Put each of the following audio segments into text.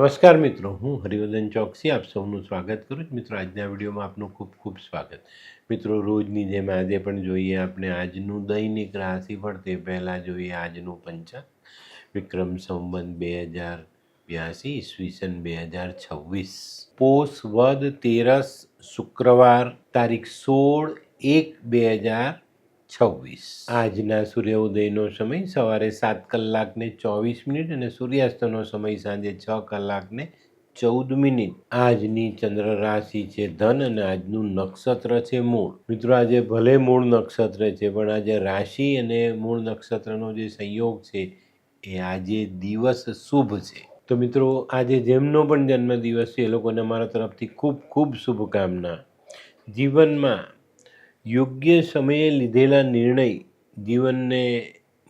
નમસ્કાર મિત્રો, હું હરિવર્ધન ચોકસી આપ સૌનું સ્વાગત કરું છું. મિત્રો, આજના વિડીયોમાં આપનું ખૂબ ખૂબ સ્વાગત. મિત્રો, રોજની જેમ આજે પણ જોઈએ આપણે આજનું દૈનિક રાશિફળ. તે પહેલાં જોઈએ આજનું પંચાંગ. વિક્રમ સંવત 2082 ઈસવીસન 2026, પોષ વદ તેરસ, શુક્રવાર, તારીખ 16/1/2026. આજના સૂર્યોદયનો સમય સવારે 7:24 અને સૂર્યાસ્તનો સમય સાંજે 6:14. આજની ચંદ્ર રાશિ છે ધન અને આજનું નક્ષત્ર છે મૂળ. મિત્રો, આજે ભલે મૂળ નક્ષત્ર છે પણ આજે રાશિ અને મૂળ નક્ષત્રનો જે સંયોગ છે એ આજે દિવસ શુભ છે. તો મિત્રો, આજે જેમનો પણ જન્મદિવસ છે એ લોકોને મારા તરફથી ખૂબ ખૂબ શુભકામના. જીવનમાં યોગ્ય સમયે લીધેલા નિર્ણય જીવનને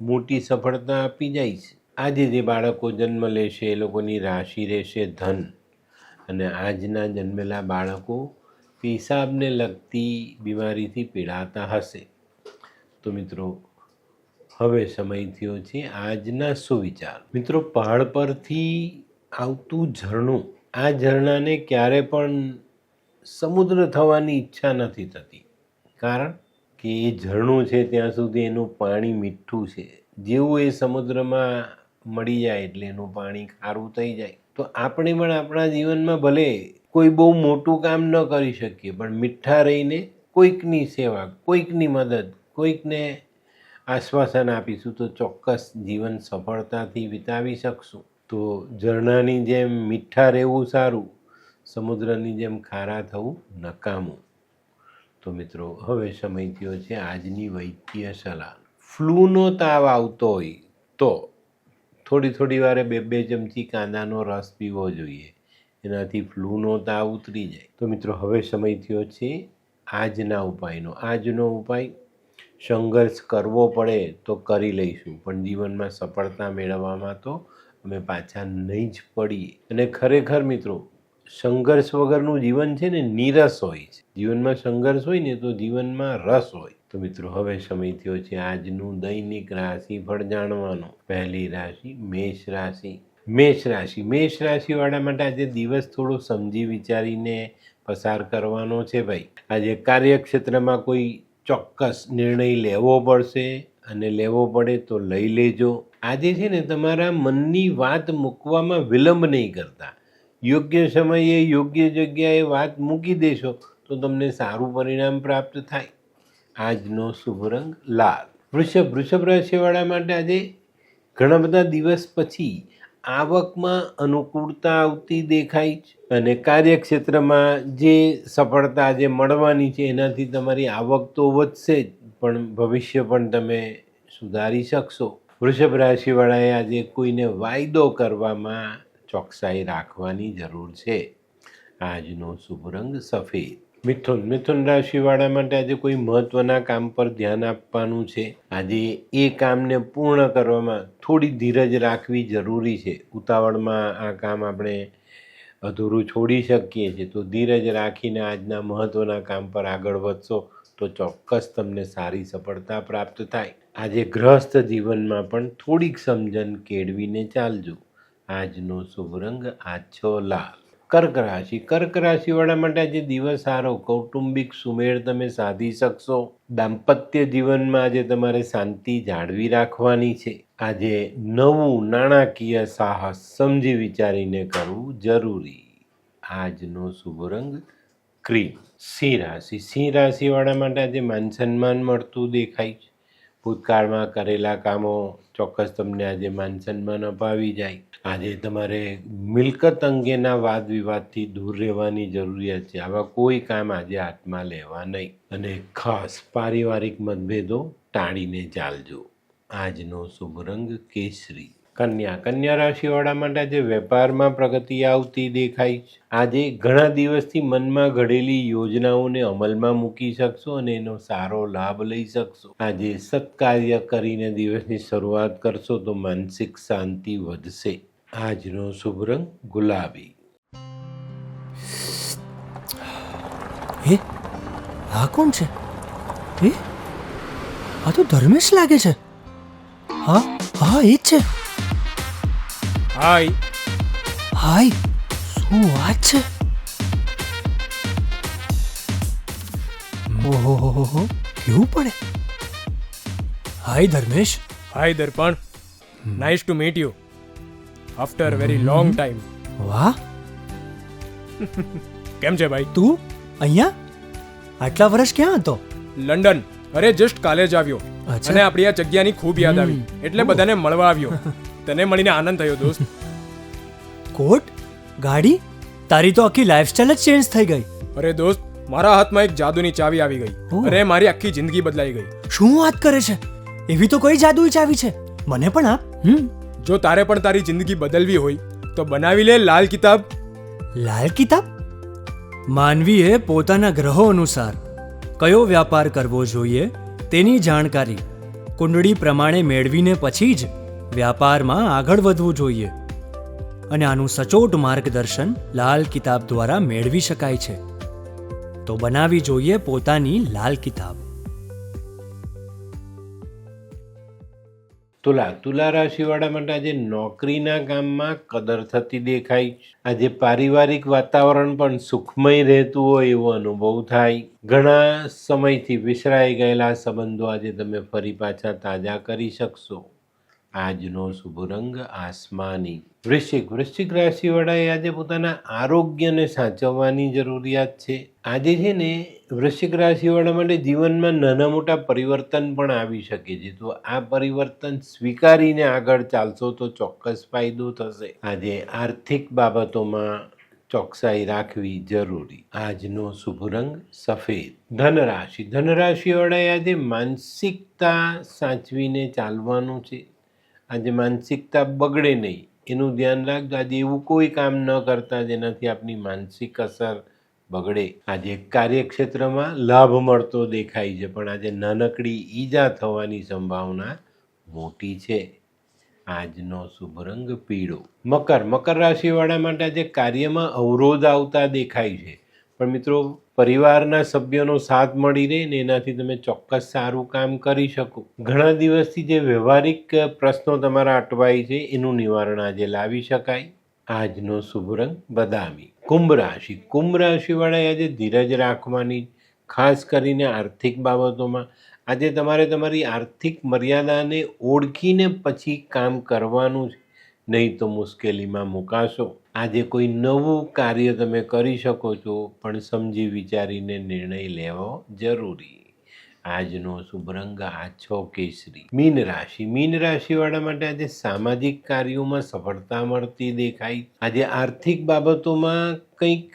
મોટી સફળતા આપી જાય છે. આજે જે બાળકો જન્મ લેશે એ લોકોની રાશિ રહેશે ધન, અને આજના જન્મેલા બાળકો પેશાબને લગતી બીમારીથી પીડાતા હશે. તો મિત્રો, હવે સમય થયો છે આજના સુવિચાર. મિત્રો, પહાડ પરથી આવતું ઝરણું, આ ઝરણાને ક્યારે પણ સમુદ્ર થવાની ઈચ્છા નથી થતી, કારણ કે એ ઝરણું છે ત્યાં સુધી એનું પાણી મીઠું છે. જેવું એ સમુદ્રમાં મળી જાય એટલે એનું પાણી ખારું થઈ જાય. તો આપણે પણ આપણા જીવનમાં ભલે કોઈ બહુ મોટું કામ ન કરી શકીએ પણ મીઠા રહીને કોઈકની સેવા, કોઈકની મદદ, કોઈકને આશ્વાસન આપીશું તો ચોક્કસ જીવન સફળતાથી વિતાવી શકશું. તો ઝરણાની જેમ મીઠા રહેવું સારું, સમુદ્રની જેમ ખારા થવું નકામું. તો મિત્રો, હવે સમય થયો છે આજની વૈદ્ય સલાહ. ફ્લૂનો તાવ આવતો હોય તો થોડી વારે 2 ચમચી કાંદાનો રસ પીવો જોઈએ. એનાથી ફ્લૂનો તાવ ઉતરી જાય. તો મિત્રો, હવે સમય થયો છે આજના ઉપાયનો. આજનો ઉપાય, સંઘર્ષ કરવો પડે તો કરી લઈશું પણ જીવનમાં સફળતા મેળવવામાં તો અમે પાછા નહીં જ પડીએ. અને ખરેખર મિત્રો, સંઘર્ષ વગરનું જીવન છે ને નીરસ હોય છે. જીવનમાં સંઘર્ષ હોય ને તો જીવનમાં રસ હોય. તો મિત્રો, હવે સમય થયો છે આજનું દૈનિક રાશિફળ જાણવાનો. પહેલી રાશિ મેષ રાશિ. મેષ રાશિવાળા માટે આજે દિવસ થોડો સમજી વિચારીને પસાર કરવાનો છે ભાઈ. આજે કાર્યક્ષેત્રમાં કોઈ ચોક્કસ નિર્ણય લેવો પડશે અને લેવો પડે તો લઈ લેજો. આજે છે ને તમારા મનની વાત મૂકવામાં વિલંબ નહીં કરતા. યોગ્ય સમયે યોગ્ય જગ્યાએ વાત મૂકી દેશો તો તમને સારું પરિણામ પ્રાપ્ત થાય. આજનો શુભ રંગ લાલ. વૃષભ રાશિવાળા માટે આજે ઘણા બધા દિવસ પછી આવકમાં અનુકૂળતા આવતી દેખાય છે અને કાર્યક્ષેત્રમાં જે સફળતા આજે મળવાની છે એનાથી તમારી આવક તો વધશે જ પણ ભવિષ્ય પણ તમે સુધારી શકશો. વૃષભ રાશિવાળાએ આજે કોઈને વાયદો કરવામાં ચોકસાઈ રાખવાની જરૂર છે. આજનો શુભ રંગ સફેદ. મિથુન રાશિવાળા માટે આજે કોઈ મહત્વના કામ પર ધ્યાન આપવાનું છે. આજે એ કામને પૂર્ણ કરવામાં થોડી ધીરજ રાખવી જરૂરી છે. ઉતાવળમાં આ કામ આપણે અધૂરું છોડી શકીએ છીએ. તો ધીરજ રાખીને આજના મહત્વના કામ પર આગળ વધશો તો ચોક્કસ તમને સારી સફળતા પ્રાપ્ત થાય. આજે ગૃહસ્થ જીવનમાં પણ થોડીક સમજણ કેળવીને ચાલજો. આજનો શુભ રંગ આછો લાલ. કર્ક રાશિવાળા માટે આજે દિવસ સારો. કૌટુંબિક સુમેળ તમે સાધી શકશો. દાંપત્ય જીવનમાં આજે તમારે શાંતિ જાળવી રાખવાની છે. આજે નવું નાણાકીય સાહસ સમજી વિચારીને કરવું જરૂરી. આજનો શુભ રંગ ક્રીમ. સિંહ રાશિવાળા માટે આજે માન સન્માન મળતું દેખાય છે. ભૂતકાળમાં કરેલા કામો ચોક્કસ તમને આજે માન સન્માન અપાવી જાય. આજે તમારે મિલકત અંગેના વાદ વિવાદથી દૂર રહેવાની જરૂરિયાત છે. આવા કોઈ કામ આજે હાથમાં લેવા નહીં. અને ખાસ પારિવારિક મતભેદો ટાળીને ચાલજો. આજનો શુભ રંગ કેસરી. કન્યા રાશિવાળા માટે આજે વેપારમાં પ્રગતિ આવતી દેખાય છે. આજે ઘણા દિવસથી મનમાં ઘડેલી યોજનાઓને અમલમાં મૂકી શકશો અને એનો સારો લાભ લઈ શકશો. આજે સત્કાર્ય કરીને દિવસની શરૂઆત કરશો તો માનસિક શાંતિ વધશે. આજનો શુભ રંગ ગુલાબી. હે, આ કોણ છે? હે, આ તો ધર્મેશ લાગે છે. હા, એ જ છે. હાય. હાય, શું વાત છે? ઓહો, કેવું પડે? Hi Dharmesh. Hi Darpan, nice to meet you after very long time. વાહ, કેમ છે ભાઈ? તું અહીંયા આટલા વર્ષ ક્યાં હતો? લંડન. અરે જસ્ટ કાલે જ આવ્યો અચ્છા. અને આપણી આ જગ્યાની ખૂબ યાદ આવી એટલે બધાને મળવા આવ્યો. તને મળીને આનંદ થયો દોસ્ત. કોટ, ગાડી, તારી તો આખી લાઈફસ્ટાઈલ જ ચેન્જ થઈ ગઈ. અરે દોસ્ત, મારા હાથમાં એક જાદુની ચાવી આવી ગઈ ઓહ. અને મારી આખી જિંદગી બદલાઈ ગઈ. શું વાત કરે છે? એવી તો કોઈ જાદુઈ ચાવી છે, મને પણ આપ. જો તારે પણ તારી જિંદગી બદલવી હોય તો બનાવી લે લાલ કિતાબ. લાલ કિતાબ? માનવીએ પોતાના ગ્રહો અનુસાર કયો વ્યાપાર કરવો જોઈએ તેની જાણકારી કુંડળી પ્રમાણે મેળવીને પછી જ વ્યાપારમાં આગળ વધવું જોઈએ. અને આનું સચોટ માર્ગદર્શન લાલ કિતાબ દ્વારા મેળવી શકાય છે. તો બનાવી જોઈએ પોતાની લાલ કિતાબ. તુલા રાશિવાળા માટે આજે નોકરીના કામમાં કદર થતી દેખાય. આજે પારિવારિક વાતાવરણ પણ સુખમય રહેતું હોય એવો અનુભવ થાય. ઘણા સમયથી વિસરાઈ ગયેલા સંબંધો આજે તમે ફરી પાછા તાજા કરી શકશો. આજનો શુભ રંગ આસમાની. વૃશ્ચિક રાશિવાળાએ આજે પોતાના આરોગ્યને સાચવવાની જરૂરિયાત છે. આજે છે ને વૃશ્ચિક રાશિવાળા માટે જીવનમાં નાના મોટા પરિવર્તન પણ આવી શકે છે. તો આ પરિવર્તન સ્વીકારીને આગળ ચાલશો તો ચોક્કસ ફાયદો થશે. આજે આર્થિક બાબતોમાં ચોકસાઈ રાખવી જરૂરી. આજનો શુભ રંગ સફેદ. ધનરાશિવાળાએ આજે માનસિકતા સાચવીને ચાલવાનું છે. આજે માનસિકતા બગડે નહીં એનું ધ્યાન રાખજો. આજે એવું કોઈ કામ ન કરતા જેનાથી આપની માનસિક અસર બગડે. આજે કાર્યક્ષેત્રમાં લાભ મળતો દેખાય છે પણ આજે નાનકડી ઈજા થવાની સંભાવના મોટી છે. આજનો શુભ રંગ પીળો. મકર રાશિવાળા માટે આજે કાર્યમાં અવરોધ આવતા દેખાય છે પણ મિત્રો પરિવારના સભ્યોનો સાથ મળી રહે ને એનાથી તમે ચોક્કસ સારું કામ કરી શકો. ઘણા દિવસથી જે વ્યવહારિક પ્રશ્નો તમારા અટવાય છે એનું નિવારણ આજે લાવી શકાય. આજનો શુભ રંગ બદામી. કુંભ રાશિવાળાએ આજે ધીરજ રાખવાની, ખાસ કરીને આર્થિક બાબતોમાં. આજે તમારે તમારી આર્થિક મર્યાદાને ઓળખીને પછી કામ કરવાનું છે, નહીં તો મુશ્કેલીમાં મુકાશો. આજે કોઈ નવું કાર્ય તમે કરી શકો છો પણ સમજી વિચારીને નિર્ણય લેવો જરૂરી. આજનો શુભ રંગ આછો કેસરી. મીન રાશિવાળા માટે આજે સામાજિક કાર્યોમાં સફળતા મળતી દેખાય. આજે આર્થિક બાબતોમાં કંઈક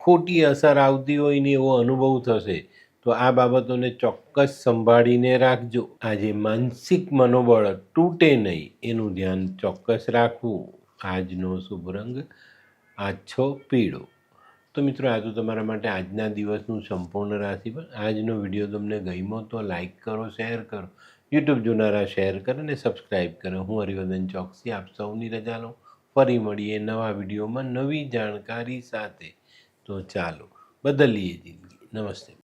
ખોટી અસર આવતી હોય ને એવો અનુભવ થશે તો આ બાબતોને ચોક્કસ સંભાળીને રાખજો. આજે માનસિક મનોબળ તૂટે નહીં એનું ધ્યાન ચોક્કસ રાખવું. આજનો શુભ રંગ આછો પીળો. તો મિત્રો આ તો તમારા માટે આજના દિવસનું સંપૂર્ણ રાશિફળ. આજનો વિડીયો તમને ગમ્યો તો લાઈક કરો, શેર કરો, યુટ્યુબ જોનારા શેર કરો અને સબસ્ક્રાઈબ કરો. હું હરિવર્ધન ચોકસી આપ સૌની રજા લઉં. ફરી મળીએ નવા વિડીયોમાં નવી જાણકારી સાથે. તો ચાલો બદલીએ જિંદગી. નમસ્તે.